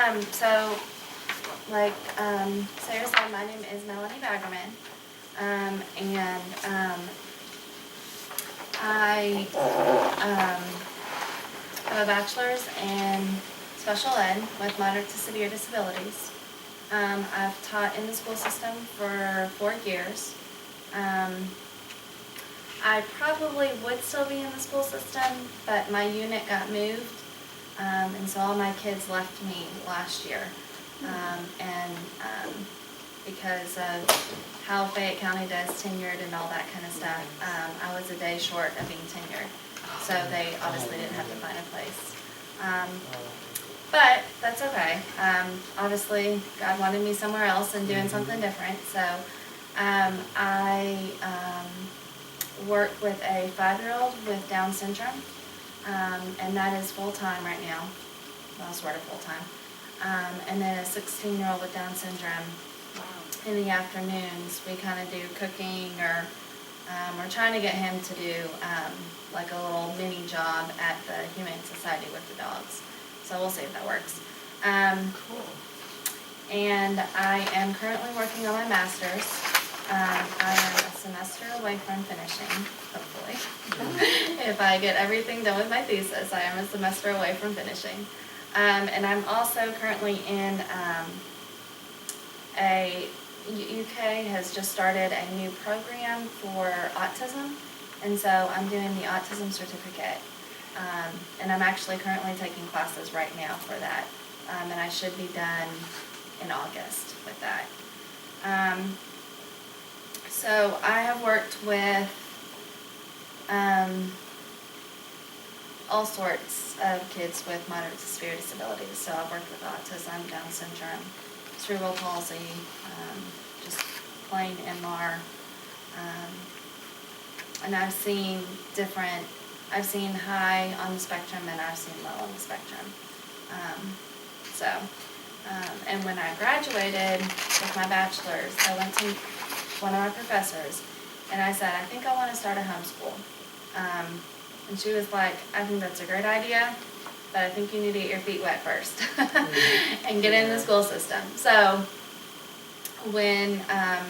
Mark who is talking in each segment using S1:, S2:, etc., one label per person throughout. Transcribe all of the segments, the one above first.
S1: So, like Sarah said, my name is Melanie Baggerman, and I have a bachelor's in special ed with moderate to severe disabilities. I've taught in the school system for 4 years. I probably would still be in the school system, but my unit got moved, and so all my kids left me last year. Because of how Fayette County does tenured and all that kind of stuff, I was a day short of being tenured. So they obviously didn't have to find a place. But that's okay. Obviously, God wanted me somewhere else and doing something different. So I work with a 5-year-old with Down syndrome, and that is full-time right now. Well, sort of full-time. And then a 16-year-old with Down syndrome. In the afternoons, we kind of do cooking, or we're trying to get him to do like a little mini job at the Humane Society with the dogs. So we'll see if that works.
S2: Cool.
S1: And I am currently working on my master's. I am a semester away from finishing, hopefully. If I get everything done with my thesis, I am a semester away from finishing. And I'm also currently in UK has just started a new program for autism, and so I'm doing the Autism Certificate. And I'm actually currently taking classes right now for that. And I should be done in August with that. So I have worked with all sorts of kids with moderate to severe disabilities. So I've worked with autism, Down syndrome, cerebral palsy, just plain MR. And I've seen high on the spectrum and I've seen low on the spectrum. And when I graduated with my bachelor's, I went to one of my professors and I said, I think I want to start a homeschool. And she was like, I think that's a great idea, but I think you need to get your feet wet first and get in the school system. So when I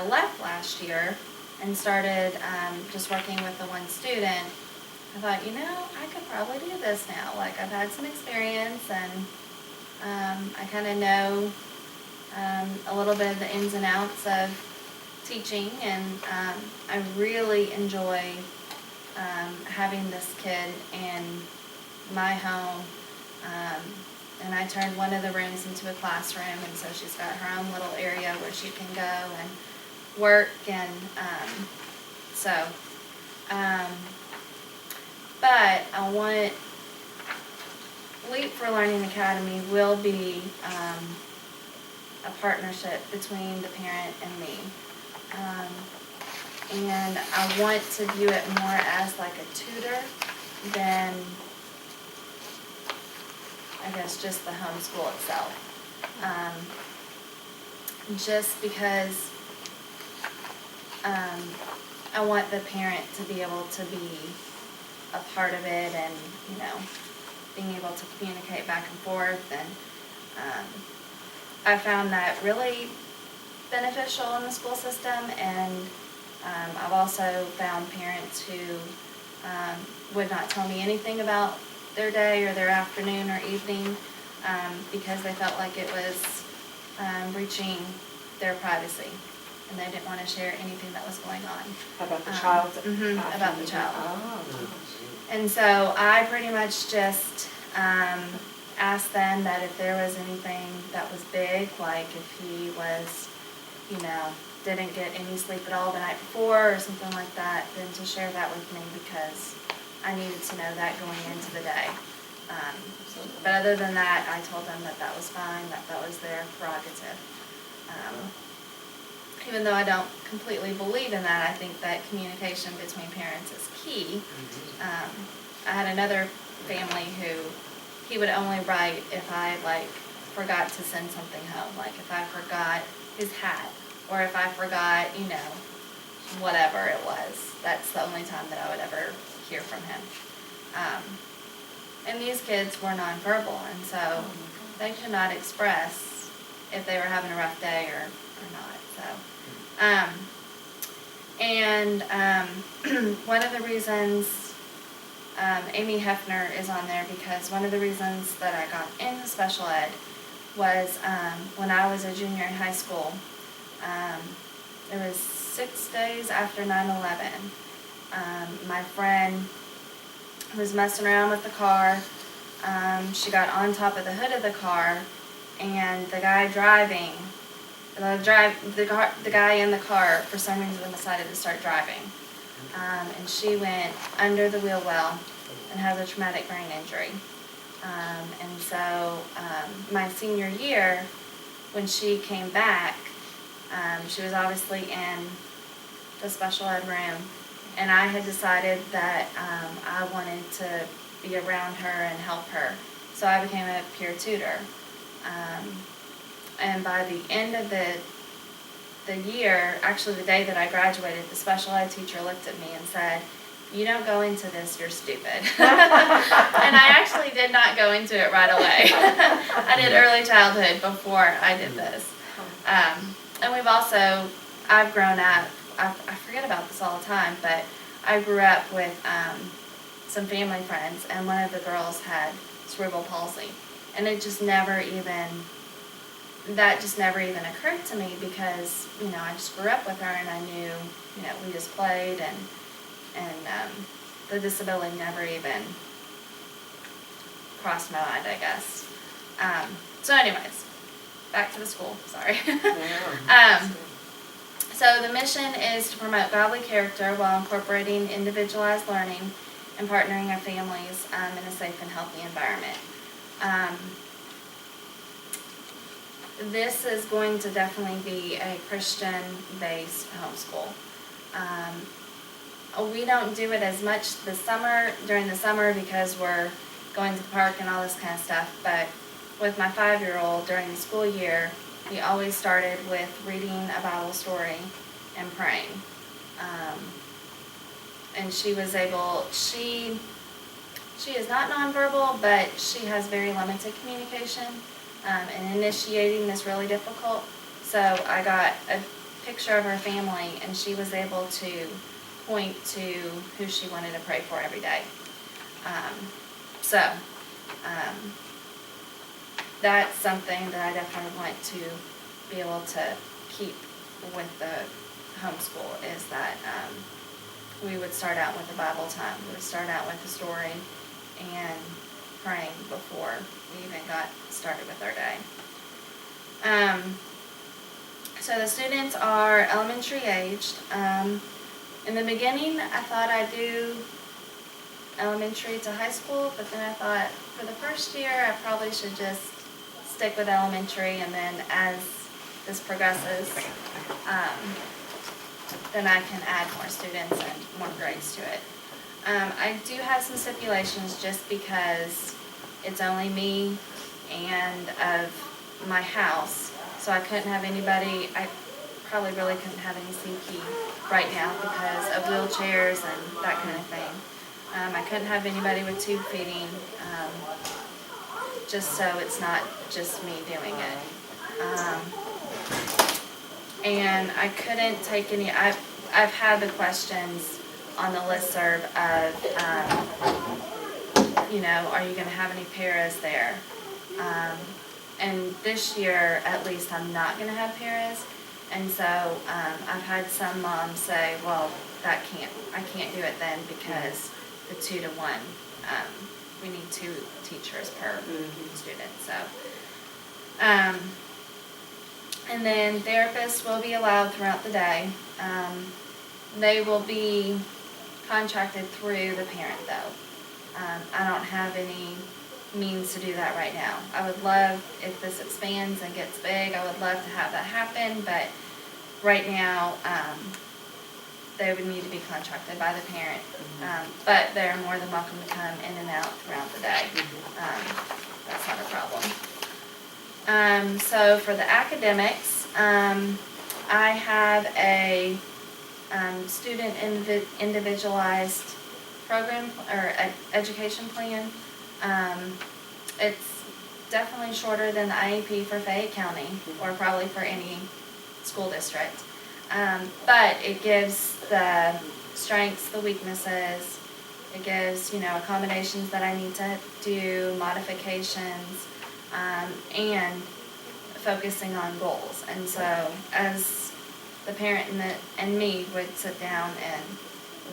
S1: left last year and started just working with the one student, I thought, I could probably do this now. Like, I've had some experience and I kind of know a little bit of the ins and outs of teaching, and I really enjoy having this kid in my home. And I turned one of the rooms into a classroom, and so she's got her own little area where she can go and work, and but I want Leap for Learning Academy will be a partnership between the parent and me. And I want to view it more as like a tutor than, I guess, just the homeschool itself. Just because I want the parent to be able to be a part of it, and being able to communicate back and forth, and I found that really beneficial in the school system. And I've also found parents who would not tell me anything about their day or their afternoon or evening because they felt like it was breaching their privacy, and they didn't want to share anything that was going on.
S2: About the child?
S1: About the child.
S2: Oh.
S1: And so I pretty much just asked them that if there was anything that was big, like if he was, didn't get any sleep at all the night before or something like that, then to share that with me, because I needed to know that going into the day. But other than that, I told them that that was fine, that was their prerogative. Even though I don't completely believe in that, I think that communication between parents is key. I had another family who he would only write if I forgot to send something home, like if I forgot his hat, or if I forgot, whatever it was. That's the only time that I would ever hear from him. And these kids were nonverbal, and so they could not express if they were having a rough day or not. So, one of the reasons, Amy Hefner is on there because one of the reasons that I got into special ed was when I was a junior in high school. It was 6 days after 9/11. My friend was messing around with the car. She got on top of the hood of the car, and the guy driving, the guy in the car, for some reason decided to start driving. And she went under the wheel well and has a traumatic brain injury. And so my senior year, when she came back, she was obviously in the special ed room, and I had decided that I wanted to be around her and help her. So I became a peer tutor. And by the end of the year, actually the day that I graduated, the special ed teacher looked at me and said, "You don't go into this, you're stupid." And I actually did not go into it right away. I did early childhood before I did this. And I've grown up, I forget about this all the time, but I grew up with some family friends, and one of the girls had cerebral palsy. And that just never even occurred to me because, I just grew up with her and I knew, we just played and the disability never even crossed my mind, I guess. So anyways, back to the school, sorry. So the mission is to promote godly character while incorporating individualized learning and partnering with families in a safe and healthy environment. This is going to definitely be a Christian-based homeschool. We don't do it as much during the summer because we're going to the park and all this kind of stuff, but with my 5-year-old during the school year, we always started with reading a Bible story and praying. And she is not nonverbal, but she has very limited communication, and initiating is really difficult. So I got a picture of her family, and she was able to point to who she wanted to pray for every day. That's something that I definitely want to be able to keep with the homeschool, is that we would start out with a Bible time. We would start out with a story and praying before we even got started with our day. So the students are elementary aged. In the beginning, I thought I'd do elementary to high school, but then I thought for the first year, I probably should just stick with elementary, and then as this progresses, then I can add more students and more grades to it. I do have some stipulations just because it's only me and of my house, so I couldn't have anybody, I probably really couldn't have any CP right now because of wheelchairs and that kind of thing. I couldn't have anybody with tube feeding, just so it's not just me doing it. And I couldn't take any, I've had the questions on the listserv of, are you going to have any paras there? And this year, at least, I'm not going to have paras. And so I've had some moms say, well, I can't do it then because the 2-to-1, we need 2 teachers per student. So, and then therapists will be allowed throughout the day. They will be contracted through the parent, though. I don't have any means to do that right now. I would love, if this expands and gets big, I would love to have that happen, but right now, they would need to be contracted by the parent. But they're more than welcome to come in and out throughout the day. That's not a problem. So for the academics, I have a student individualized program or education plan It's definitely shorter than the IEP for Fayette County, or probably for any school district. But it gives the strengths, the weaknesses, it gives, accommodations that I need to do, modifications, and focusing on goals. And so as the parent and me would sit down and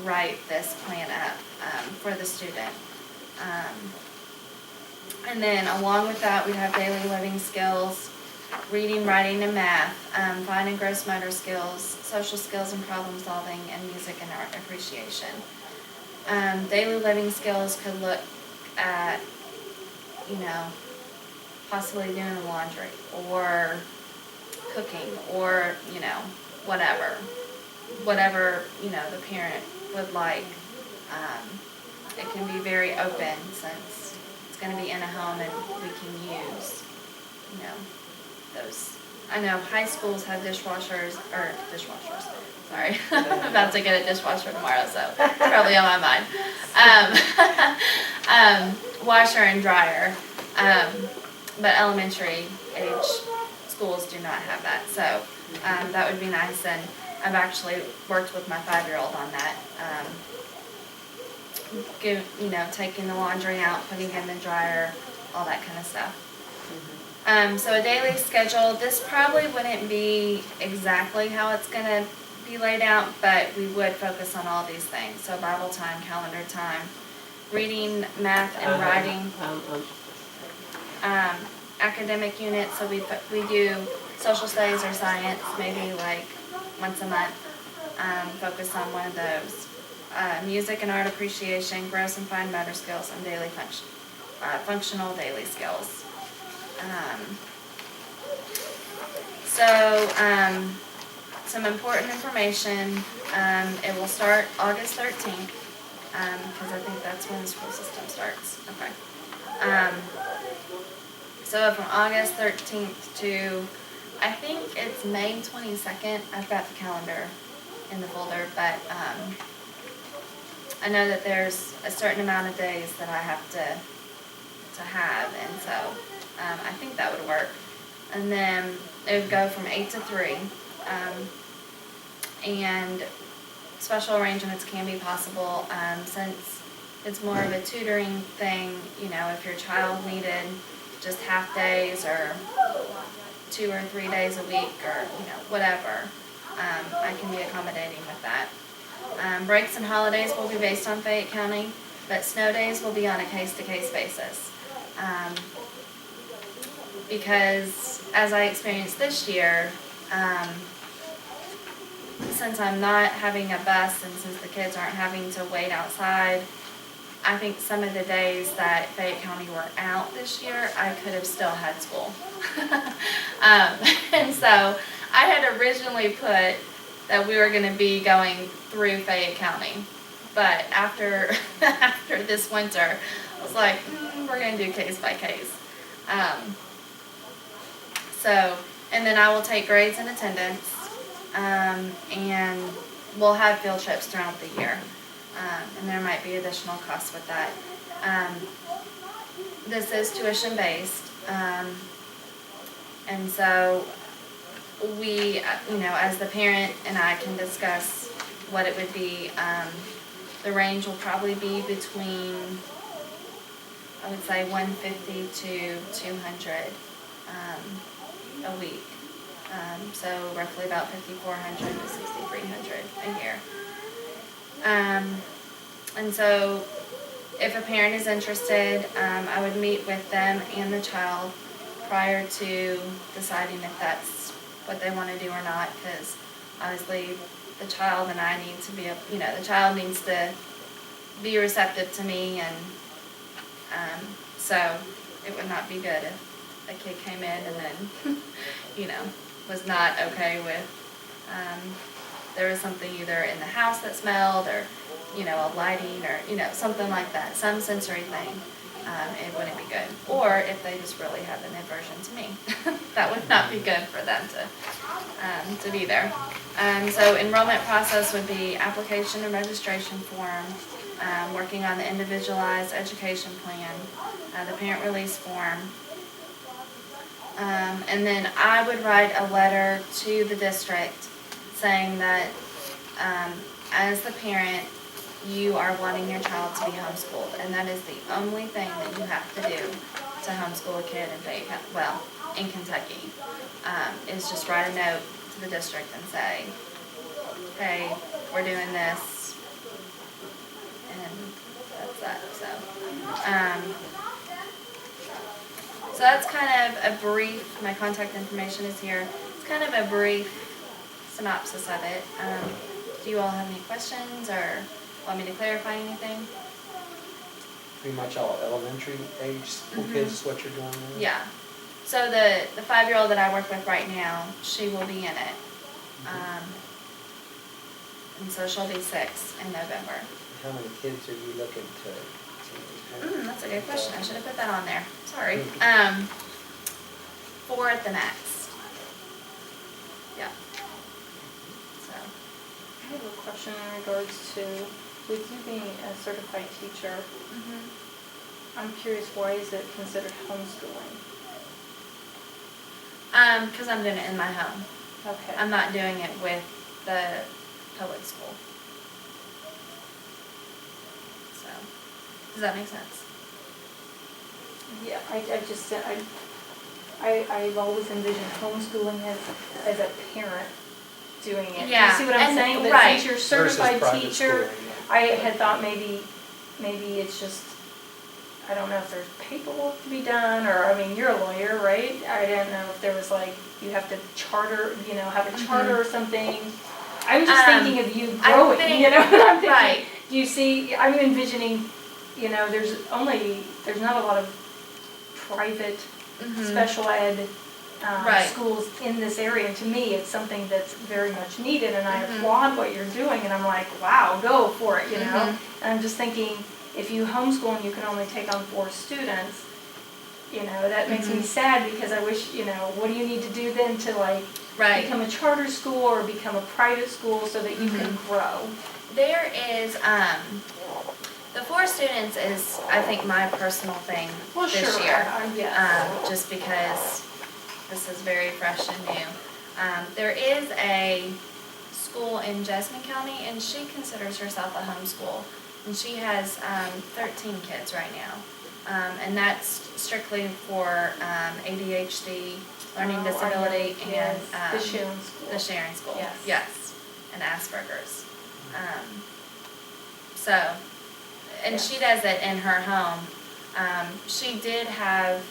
S1: write this plan up for the student. And then along with that, we'd have daily living skills, reading, writing, and math, fine and gross motor skills, social skills and problem solving, and music and art appreciation. Daily living skills could look at, possibly doing laundry or cooking or, whatever, the parent would like. It can be very open since it's going to be in a home and we can use, those. I know high schools have dishwashers, sorry. I'm about to get a dishwasher tomorrow, so probably on my mind. Washer and dryer, but elementary age schools do not have that, so that would be nice. And I've actually worked with my 5-year-old on that. Taking the laundry out, putting it in the dryer, all that kind of stuff. So a daily schedule, this probably wouldn't be exactly how it's going to be laid out, but we would focus on all these things. So Bible time, calendar time, reading, math, and writing. Academic units, so we do social studies or science, maybe like once a month, focus on one of those. Music and art appreciation, gross and fine motor skills, and daily functional daily skills. Some important information. It will start August 13th, because I think that's when the school system starts. Okay. So from August 13th to, I think it's May 22nd. I've got the calendar in the folder, but I know that there's a certain amount of days that I have to have, and so I think that would work. And then it would go from 8 to 3, and special arrangements can be possible since it's more of a tutoring thing. If your child needed just half days or 2 or 3 days a week or whatever, I can be accommodating with that. Breaks and holidays will be based on Fayette County, but snow days will be on a case-to-case basis. Because as I experienced this year, since I'm not having a bus and since the kids aren't having to wait outside, I think some of the days that Fayette County were out this year, I could have still had school. And so I had originally put that we were going to be going through Fayette County. But after this winter, I was like, we're going to do case by case. And then I will take grades and attendance, and we'll have field trips throughout the year. And there might be additional costs with that. This is tuition based, and so we, as the parent and I can discuss what it would be. The range will probably be between, I would say, 150 to 200 a week. So roughly about 5,400 to 6,300 a year. And so if a parent is interested, I would meet with them and the child prior to deciding if that's what they want to do or not, because obviously the child and I need to be, the child needs to be receptive to me, and so it would not be good if a kid came in and then, was not okay with, there was something either in the house that smelled or, a lighting or, something like that, some sensory thing. It wouldn't be good. Or if they just really have an aversion to me, that would not be good for them to be there. So enrollment process would be application and registration form, working on the individualized education plan, the parent release form. And then I would write a letter to the district saying that as the parent, you are wanting your child to be homeschooled, and that is the only thing that you have to do to homeschool a kid in Fayette Co, well, in Kentucky, is just write a note to the district and say, hey, we're doing this, and that's that. So that's kind of a brief, my contact information is here. It's kind of a brief synopsis of it. Do you all have any questions or want me to clarify anything?
S3: Pretty much all elementary age school kids is what you're doing there?
S1: Yeah. So the 5-year-old that I work with right now, she will be in it. And so she'll be 6 in November.
S3: How many kids are you looking to have?
S1: That's a good question. I should have put that on there. Sorry. 4 at the max. Yeah. So.
S2: I have a question in regards to, with you being a certified teacher, I'm curious, why is it considered homeschooling?
S1: Because I'm doing it in my home.
S2: Okay.
S1: I'm not doing it with the public school. So, does that make sense?
S2: Yeah, I've always envisioned homeschooling as a parent doing it.
S1: Yeah,
S2: Do you see what I'm
S1: and
S2: saying? But
S1: right.
S2: since you're a certified
S3: Versus private
S2: teacher,
S3: schooling,
S2: I had thought maybe it's just, I don't know if there's paperwork to be done, or, I mean, you're a lawyer, right? I didn't know if there was like, you have to charter, have a charter or something. I was just thinking of you growing, what I'm thinking.
S1: Right.
S2: Do you see, I'm envisioning, there's not a lot of private special ed
S1: Right.
S2: schools in this area, and to me, it's something that's very much needed, and I applaud what you're doing, and I'm like, wow, go for it, And I'm just thinking, if you homeschool and you can only take on 4 students, that makes me sad, because I wish, what do you need to do then to
S1: Right.
S2: become a charter school or become a private school so that you can grow?
S1: There is, the 4 students is, I think, my personal thing this year.
S2: Yes.
S1: Just because this is very fresh and new. There is a school in Jessamine County, and she considers herself a homeschool. And she has 13 kids right now. And that's strictly for ADHD, learning disability, and
S2: the Sharon School.
S1: The Sharon School.
S2: Yes.
S1: And Asperger's. And she does it in her home. She did have,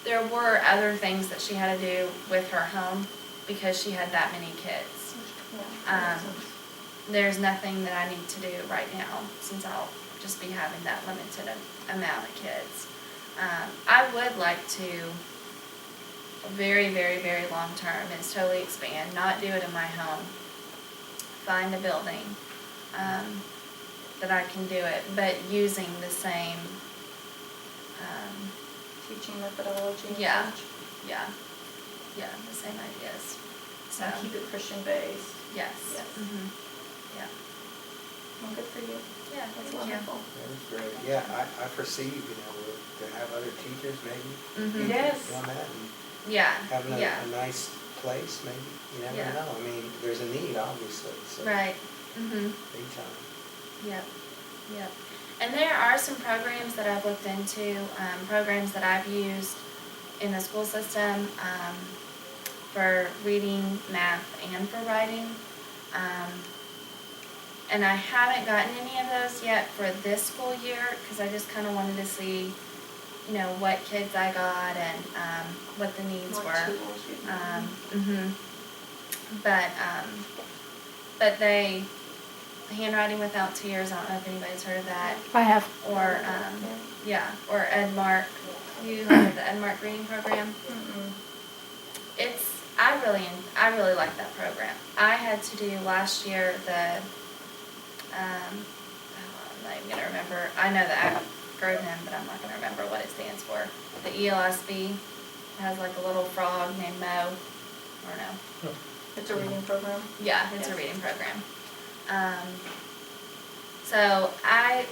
S1: there were other things that she had to do with her home because she had that many kids. There's nothing that I need to do right now, since I'll just be having that limited amount of kids. I would like to, very, very, very long term, is totally expand, not do it in my home. Find a building that I can do it, but using the same
S2: teaching methodology.
S1: Yeah, yeah, the same ideas. So
S2: And keep it Christian based.
S1: Yes.
S2: Yes.
S1: Yeah.
S2: Well, good for you.
S1: Yeah.
S2: That's
S1: thank
S2: wonderful.
S3: That's great. Yeah, I foresee, to have other teachers maybe
S1: Mhm.
S2: Yes.
S3: on that, and
S1: Yeah.
S3: having a
S1: Yeah.
S3: nice place maybe. You never
S1: Yeah.
S3: know. I mean, there's a need, obviously, so
S1: Right. Mhm.
S3: big time.
S1: Yep. Yep. And there are some programs that I've looked into, programs that I've used in the school system for reading, math, and for writing. And I haven't gotten any of those yet for this school year, because I just kind of wanted to see, what kids I got and what the needs
S2: What
S1: were.
S2: tools you need.
S1: But they, Handwriting Without Tears, I don't know if anybody's heard of that.
S4: I have.
S1: Or, or Edmark. You heard of the Edmark reading program? I really like that program. I had to do last year the, I'm not even gonna remember, I know the acronym, but I'm not gonna remember what it stands for. The ELSB has like a little frog named Mo, I don't know.
S2: It's a reading program.
S1: Yeah, it's a
S2: Yes.
S1: reading program. So I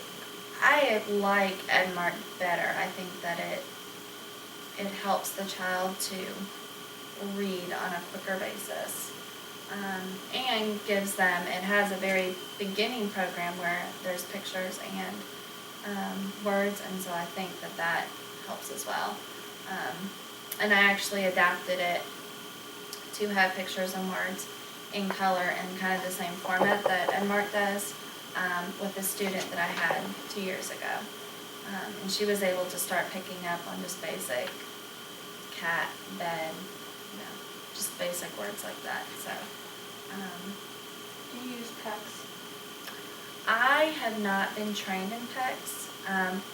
S1: like Edmark better. I think that it helps the child to read on a quicker basis. And gives them, it has a very beginning program where there's pictures and words, and so I think that helps as well. And I actually adapted it to have pictures and words in color in kind of the same format that Edmark does, with a student that I had 2 years ago. And she was able to start picking up on just basic cat, bed, just basic words like that. So,
S2: Do you use PECS?
S1: I have not been trained in PECS.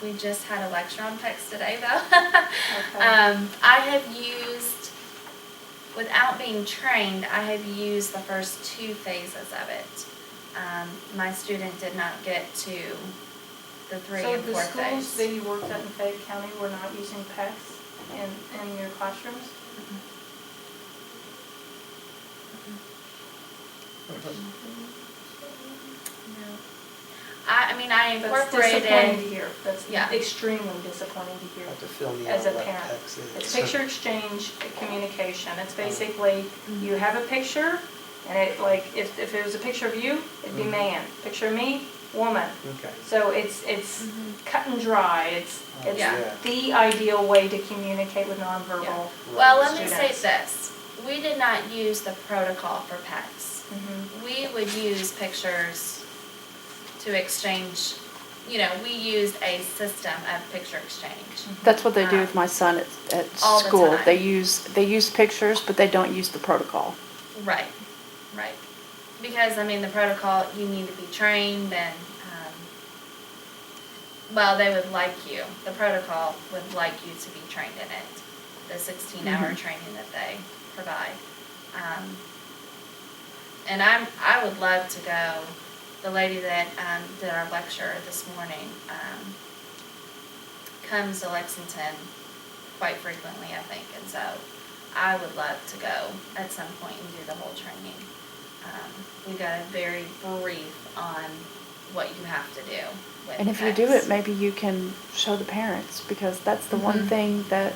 S1: We just had a lecture on PECS today, though.
S2: Okay.
S1: I have used, without being trained, I have used the first 2 phases of it. My student did not get to the 3 and 4
S2: So the schools
S1: phase.
S2: that you worked at in Fayette County were not using PECS in your classrooms?
S1: No. I mean, I
S2: That's
S1: incorporated.
S2: disappointing to hear. That's
S1: Yeah.
S2: extremely disappointing to hear.
S3: Have to fill me
S2: As
S3: out
S2: a
S3: what
S2: parent.
S3: PECS is.
S2: It's picture exchange communication. It's basically, you have a picture, and it, like, if it was a picture of you, it'd be man. Picture of me, woman.
S3: Okay.
S2: So it's cut and dry. It's
S1: Yeah.
S2: the ideal way to communicate with nonverbal.
S1: Yeah. Well, let me say
S2: students.
S1: this. We did not use the protocol for PECS.
S2: Mhm.
S1: We would use pictures to exchange, we used a system of picture exchange.
S4: That's what they do with my son at
S1: All the
S4: school.
S1: time.
S4: They use pictures, but they don't use the protocol.
S1: Right, right. Because, I mean, the protocol, you need to be trained and, well, they would like you, the protocol would like you to be trained in it, the 16-hour training that they provide. And I would love to go, the lady that did our lecture this morning comes to Lexington quite frequently, I think, and so I would love to go at some point and do the whole training. We got a very brief on what you have to do with
S4: And if you do
S1: PECS.
S4: it, maybe you can show the parents, because that's the one thing that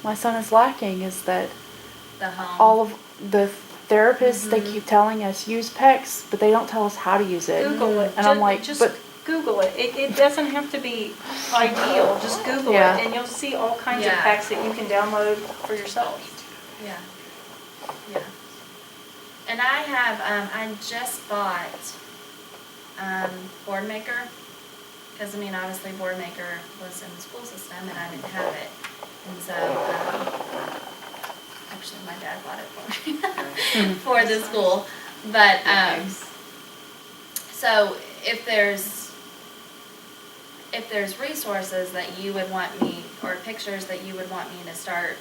S4: my son is lacking, is that
S1: The home.
S4: all of the therapists, they keep telling us use PECS, but they don't tell us how to use it.
S2: Google it.
S4: And I'm like,
S2: just
S4: but
S2: Google it. It doesn't have to be ideal. Just Google
S4: Yeah.
S2: it, and you'll see all kinds of
S1: Yeah.
S2: PECS that you can download for yourself.
S1: Yeah, yeah. And I have, I just bought Boardmaker, because, I mean, obviously Boardmaker was in the school system and I didn't have it. And so, actually my dad bought it for me, for the school. But, so if there's resources that you would want me, or pictures that you would want me to start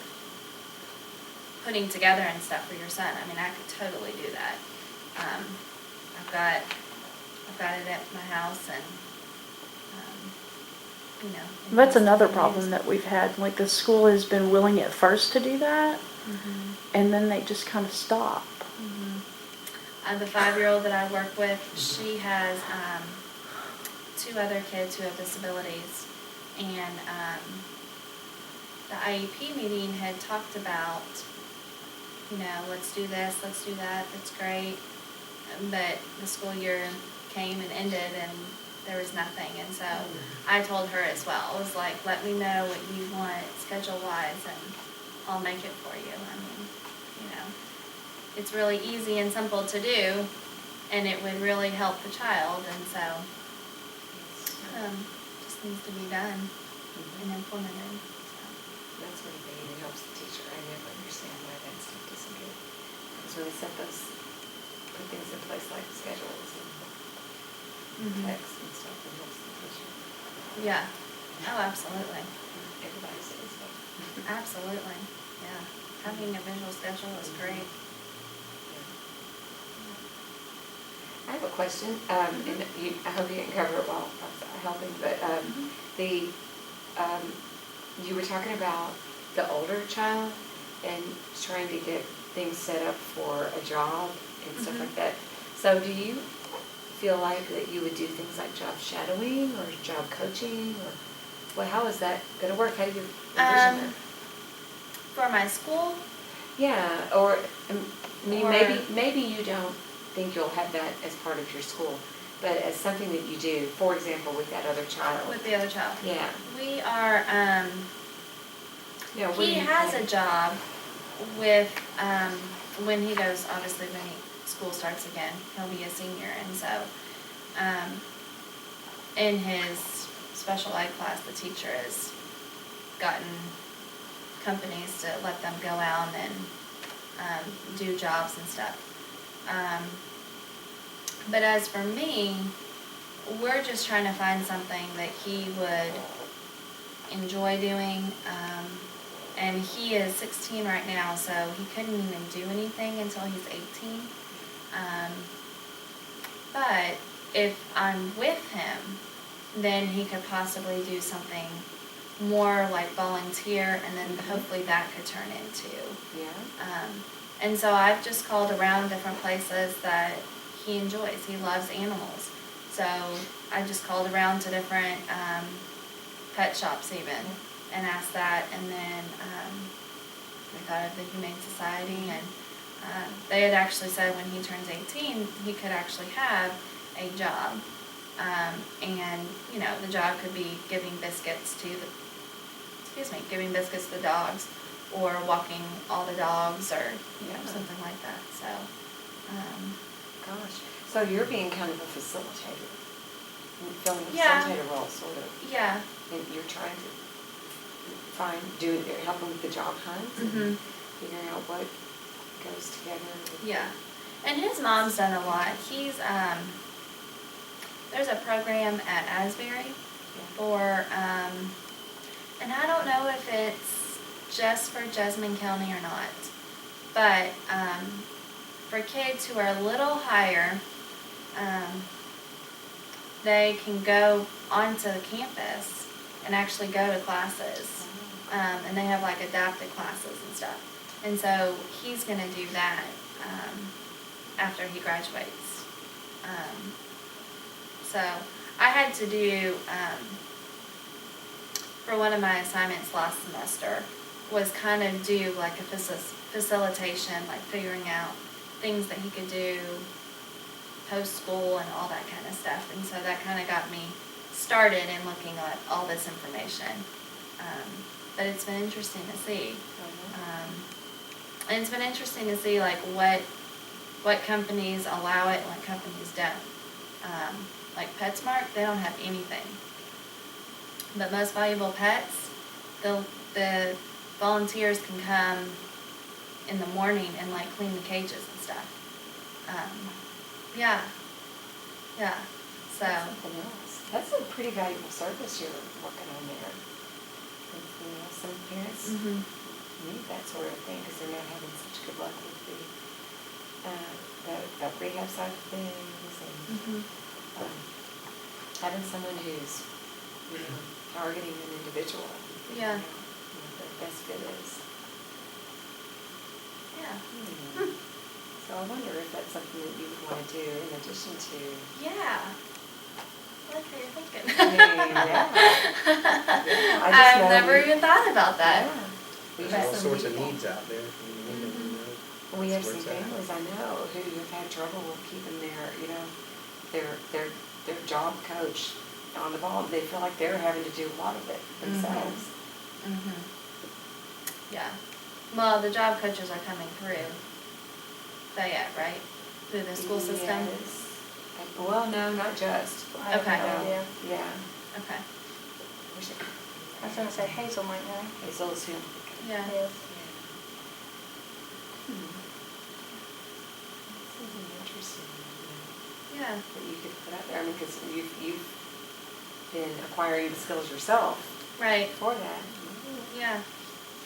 S1: putting together and stuff for your son, I mean, I could totally do that. I've got it at my house, and
S4: that's another problem that we've had. Like, the school has been willing at first to do that, and then they just kind of stop.
S1: The 5-year-old that I work with, she has 2 other kids who have disabilities, and the IEP meeting had talked about, let's do this, let's do that, that's great. But the school year came and ended and there was nothing. And so I told her as well, I was like, let me know what you want schedule-wise and I'll make it for you. I mean, it's really easy and simple to do, and it would really help the child. And so just needs to be done and implemented.
S5: That's one thing, it helps the teacher. I never understand why that stuff doesn't get, because when they put things in place like schedules and texts and stuff, it helps the teacher.
S1: Yeah. Oh, absolutely.
S5: Everybody says that.
S1: Absolutely. Yeah. Having a visual schedule is great.
S5: I have a question, and I hope you didn't cover it while I was helping, but you were talking about the older child and trying to get things set up for a job and stuff like that. So do you feel like that you would do things like job shadowing or job coaching, or, well, how is that gonna work? How do you envision that?
S1: For my school,
S5: Yeah, or, I mean,
S1: Or-
S5: maybe you don't think you'll have that as part of your school, but as something that you do, for example, with that other child.
S1: with the other child,
S5: Yeah.
S1: we are,
S5: Yeah, what do
S1: he
S5: you
S1: has a
S5: think?
S1: job with, when he goes, obviously when school starts again, he'll be a senior, and so, in his special ed class, the teacher has gotten companies to let them go out and, do jobs and stuff. But as for me, we're just trying to find something that he would enjoy doing, and he is 16 right now, so he couldn't even do anything until he's 18. But if I'm with him, then he could possibly do something more like volunteer, and then hopefully that could turn into.
S5: Yeah.
S1: And so I've just called around different places that he enjoys. He loves animals. So I just called around to different pet shops even and asked that. And then I thought of the Humane Society, and they had actually said when he turns 18, he could actually have a job. And, you know, the job could be giving biscuits to the dogs, or walking all the dogs, or, you know,
S5: Yeah.
S1: something like that, so,
S5: Gosh. So you're being kind of a facilitator. You're filling a
S1: Yeah.
S5: facilitator role, sort of.
S1: yeah.
S5: And you're trying to help them with the job hunts
S1: Mhm.
S5: and figuring out what goes together.
S1: Yeah, and his mom's done a lot. He's, there's a program at Asbury for, and I don't know if it's just for Jessamine County or not, but, for kids who are a little higher, they can go onto the campus and actually go to classes. And they have like adapted classes and stuff. And so he's gonna do that, after he graduates. So I had to do, for one of my assignments last semester, was kind of do like a facilitation, like figuring out things that he could do post-school and all that kind of stuff. And so that kind of got me started in looking at all this information. But it's been interesting to see. And it's been interesting to see like what companies allow it and what companies don't. Like PetSmart, they don't have anything. But Most Valuable Pets, the volunteers can come in the morning and like clean the cages and stuff. Yeah. So.
S5: Something else. That's a pretty valuable service you're working on there. You know, some parents
S1: Mhm.
S5: need that sort of thing because they're not having such good luck with the rehab side of things, and
S1: Mhm.
S5: having someone who's, you know, targeting an individual.
S1: Yeah.
S5: What the best fit is.
S1: Yeah.
S5: So I wonder if that's something that you would want to do in addition to.
S1: Yeah. I like how you're thinking.
S5: Yeah. I just
S1: I've
S5: know
S1: never
S5: you-
S1: even thought about that.
S5: Yeah. We
S3: There's
S5: have
S3: all
S5: some
S3: sorts of
S5: people.
S3: needs out there. If you need them, you know,
S5: We have
S3: that's
S5: some
S3: where it's at.
S5: families I know who have had trouble with keeping their job coach on the ball. They feel like they're having to do a lot of it themselves.
S1: Mhm. Yeah. Well, the job coaches are coming through Fayette, right? Through the school system?
S5: Yes. Well, no, not just.
S2: I have
S1: Okay.
S2: no idea.
S5: Yeah.
S1: Okay.
S5: Wish it-
S2: I was gonna say Hazel might know.
S5: Hazel's who.
S1: Yeah.
S2: Yes.
S5: Something interesting,
S1: Yeah.
S5: that you could put out there. I mean, because you've been acquiring the skills yourself
S1: Right.
S5: for that.
S1: Yeah.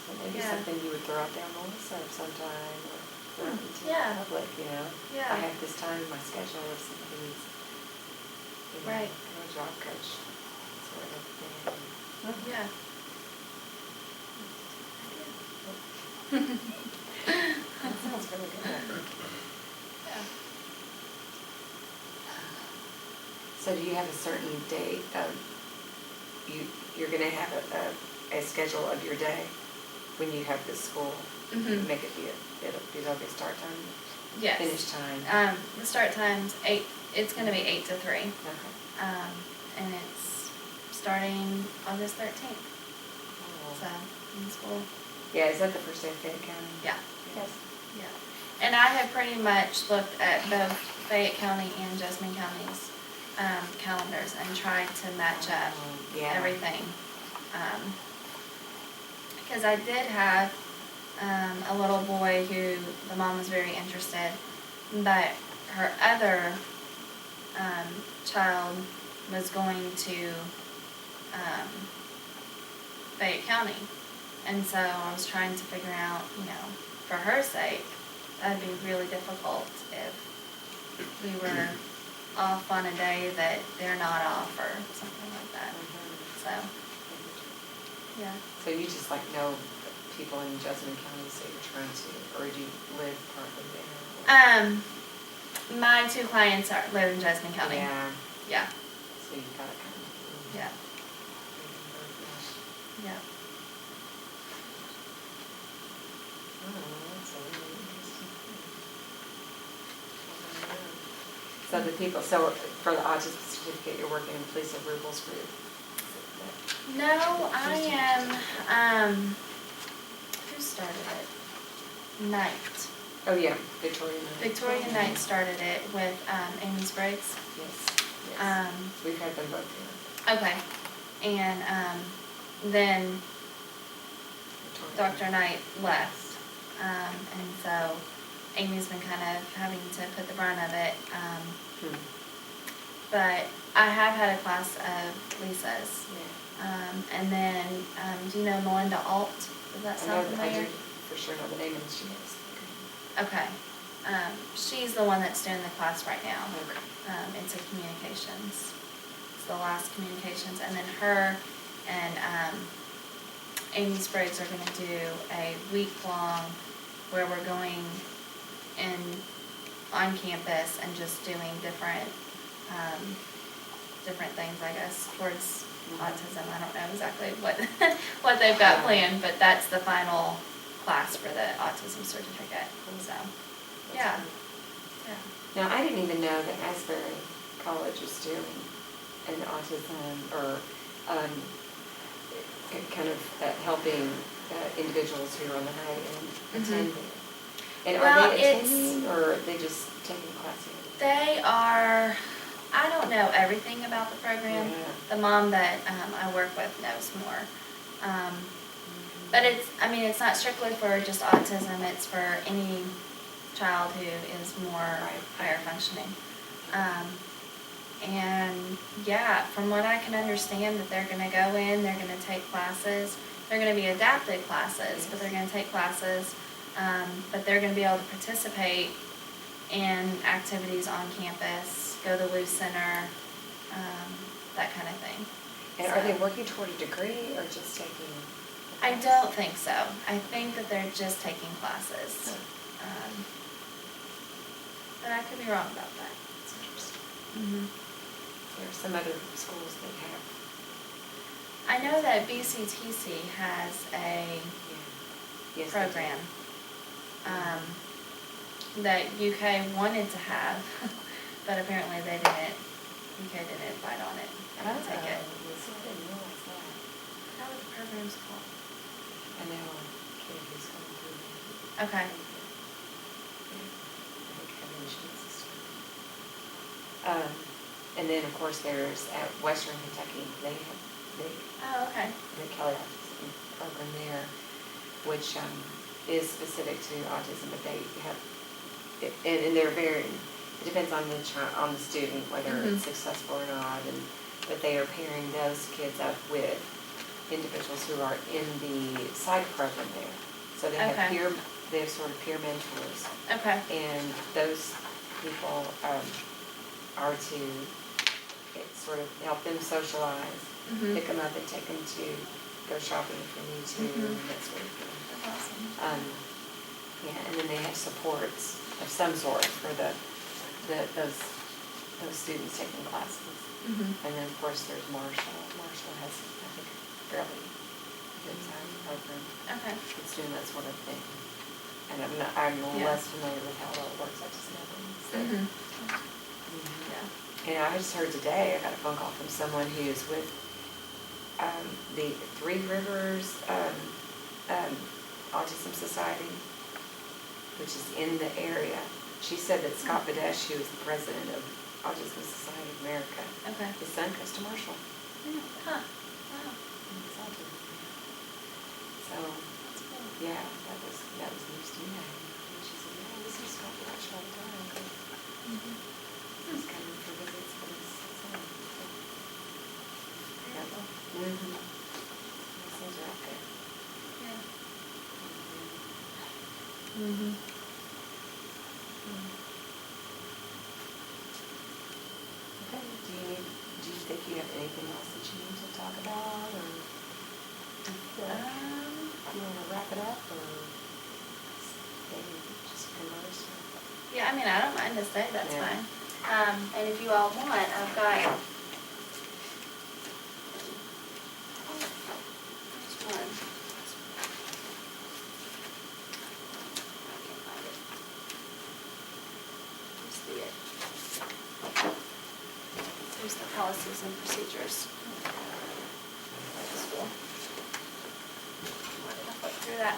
S5: So maybe
S1: Yeah.
S5: something you would throw out there on the listserv sometime, or throw out into
S1: Yeah.
S5: the public, you know?
S1: Yeah.
S5: I have this time in my schedule if somebody needs, you know,
S1: Right.
S5: a job coach sort of thing.
S1: Yeah.
S5: That sounds really good.
S1: Yeah.
S5: So do you have a certain date of, you're gonna have a schedule of your day when you have this school?
S1: Mhm.
S5: Make it be, it'll be start time,
S1: Yes.
S5: finish time?
S1: The start time's 8, it's gonna be 8 to 3.
S5: Okay.
S1: And it's starting August 13th, so, in school.
S5: Yeah, is that the first day of Fayette County?
S1: Yeah.
S2: Yes.
S1: Yeah, and I have pretty much looked at both Fayette County and Jessamine County's calendars and tried to match up
S5: Yeah.
S1: everything. Because I did have a little boy who the mom was very interested, but her other child was going to Fayette County. And so I was trying to figure out, for her sake, that'd be really difficult if we were off on a day that they're not off or something like that. So, yeah.
S5: So you just know people in Jessamine County, so you're trying to, or do you live partly there?
S1: My 2 clients live in Jessamine County.
S5: Yeah,
S1: Yeah,
S5: so you've got to kind of.
S1: yeah, yeah.
S5: Oh, that's a really interesting thing. So the people, so for the Autism Certificate, you're working in Lisa Rubel's group?
S1: No, I am, who started it? Knight.
S5: Oh, yeah, Victoria Knight.
S1: Victoria Knight started it with Amy Spriggs.
S5: Yes. We've had them both here.
S1: Okay. And then
S5: Victoria.
S1: Dr. Knight left. And so Amy's been kind of having to put the brunt of it. But I have had a class of Lisa's.
S5: Yeah.
S1: And then, do you know Melinda Alt? Does that
S5: I know,
S1: sound
S5: I
S1: familiar?
S5: do for sure know the name, and she is.
S1: Okay. She's the one that's doing the class right now.
S5: Okay.
S1: It's a communications. It's the last communications. And then her and Amy Spriggs are going to do a week-long where we're going in on campus and just doing different things, I guess, towards autism. I don't know exactly what they've got planned, but that's the final class for the Autism Certificate. So, yeah. Yeah.
S5: Now, I didn't even know that Asbury College was doing an autism or kind of helping individuals who are on the high end attend there. And
S1: Well,
S5: are they attending or are they just taking classes?
S1: They are, I don't know everything about the program.
S5: Yeah.
S1: The mom that I work with knows more. But it's not strictly for just autism, it's for any child who is more higher functioning. And yeah, from what I can understand, that they're going to go in, they're going to take classes. They're going to be adapted classes, but they're going to take classes. But they're going to be able to participate in activities on campus, go to the Lou Center, that kind of thing.
S5: And are they working toward a degree or just taking?
S1: I don't think so. I think that they're just taking classes. But I could be wrong about that.
S5: That's interesting.
S1: Mm-hmm.
S5: There are some other schools that have.
S1: I know that BCTC has a
S5: Yes,
S1: program that UK wanted to have, but apparently they didn't. UK didn't bite on it. They didn't take it.
S5: So I didn't realize that.
S1: How are the programs called?
S5: I know a kid who's going through that.
S1: Okay.
S5: And then, of course, there's at Western Kentucky, they have
S1: Oh, okay.
S5: the Kelly Autism program there, which is specific to autism, but they have, and they're very, it depends on the child, on the student, whether it's successful or not, but they are pairing those kids up with individuals who are in the psych program there. So they have they have sort of peer mentors.
S1: Okay.
S5: And those people are to sort of help them socialize, pick them up and take them to go shopping if they need to, and that sort of thing.
S1: That's awesome.
S5: Yeah, and then they have supports of some sort for those students taking classes.
S1: Mm-hmm.
S5: And then, of course, there's Marshall. Marshall has, I think, a fairly good sized program.
S1: Okay.
S5: It's doing that sort of thing. And I'm
S1: Yeah.
S5: less familiar with how it all works, I just know things. So.
S1: Mm-hmm.
S5: Mhm.
S1: Yeah.
S5: And I just heard today, I got a phone call from someone who's with the Three Rivers Autism Society, which is in the area. She said that Scott Badesh, who is the president of Autism Society of America,
S1: Okay.
S5: his son goes to Marshall.
S1: Huh. Wow.
S5: He's autism. So,
S1: That's cool.
S5: yeah, that was news to me. And she said, yeah, this is Scott Badesh all the time.
S1: Mm-hmm.
S5: He's coming for visits for his son.
S1: Very cool.
S5: Mm-hmm. Those things are out there.
S1: Yeah. Mm-hmm.
S5: Okay, do you think you have anything else that you need to talk about, or do you want to wrap it up, or maybe just converse?
S1: Yeah, I mean, I don't mind to stay, that's
S5: Yeah.
S1: fine. And if you all want, I've got, there's one. I can't find it. Where's there's the policies and procedures. For the school. Why did I flip through that?